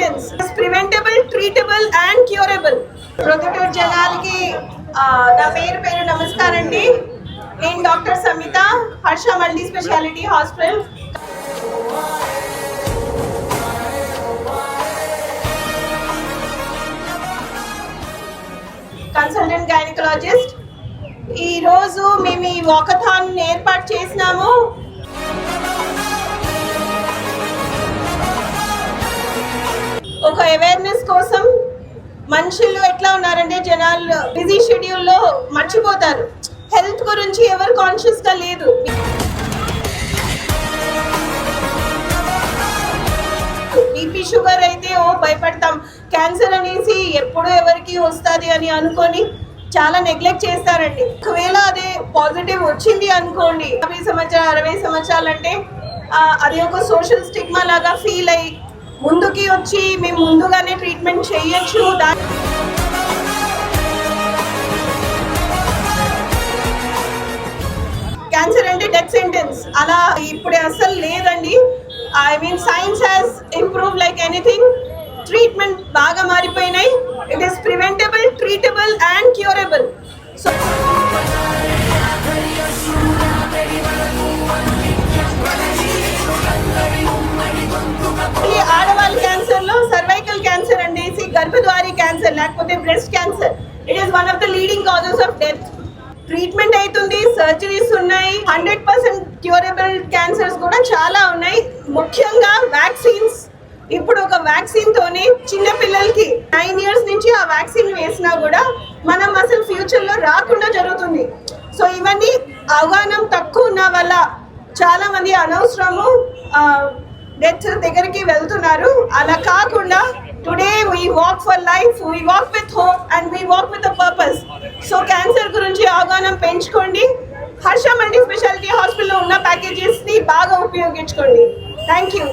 sentence. It's preventable, treatable and curable. Proddatur జనాలకి నా పేరు నమస్కారం అండి. నేను doctor Samitha, Harsha multi speciality hospital consultant gynaecologist. ఈ రోజు మేము ఈ వాకథాన్ ఏర్పాటు చేసినాము. ఒక అవేర్నెస్ కోసం. మనుషులు ఎట్లా ఉన్నారంటే జనాలు బిజీ షెడ్యూల్లో మర్చిపోతారు. హెల్త్ గురించి ఎవరు కాన్షియస్ గా లేదు. బీపీ షుగర్ అయితే భయపడతాం. క్యాన్సర్ అనేసి ఎప్పుడు ఎవరికి వస్తుంది అని అనుకొని చాలా నెగ్లెక్ట్ చేస్తారండి. ఒకవేళ అదే పాజిటివ్ వచ్చింది అనుకోండి, 50 సంవత్సరాలు 60 సంవత్సరాలు అంటే అది ఒక సోషల్ స్టిగ్మా లాగా ఫీల్ అయ్యి ముందుకి వచ్చి మేము ముందుగానే ట్రీట్మెంట్ చేయొచ్చు. క్యాన్సర్ అంటే డెత్ సెంటెన్స్ అలా ఇప్పుడు అసలు లేదండి. I mean science has improve like anything. Treatment బాగా మారిపోయినాయి. It is preventable, treatable and curable. So ఆడవాళ్ళ క్యాన్సర్ లో సర్వైకల్ క్యాన్సర్ అనేసి గర్భద్వారి క్యాన్సర్ లేకపోతే breast cancer, it is one of the leading causes of death. Treatment అవుతుంది, surgeries ఉన్నాయి, 100% curable cancers కూడా చాలా ఉన్నాయి. ముఖ్యంగా వ్యాక్సిన్స్. ఇప్పుడు ఒక వ్యాక్సిన్ తోనే చిన్న పిల్లలకి 9 years నుంచి ఆ వ్యాక్సిన్ వేసినా కూడా మనం అసలు ఫ్యూచర్ లో రాకుండా జరుగుతుంది. సో ఇవన్నీ అవగాహన తక్కువ ఉన్న వల్ల చాలా మంది అనవసరము డెత్ దగ్గరికి వెళ్తున్నారు. అలా కాకుండా today we walk for life, we walk with hope and we walk with a purpose. So cancer గురించి అవగాహన పెంచుకోండి. హర్ష మల్టీ స్పెషాలిటీ హాస్పిటల్లో ఉన్న ప్యాకేజెస్ ని బాగా ఉపయోగించుకోండి. Thank you.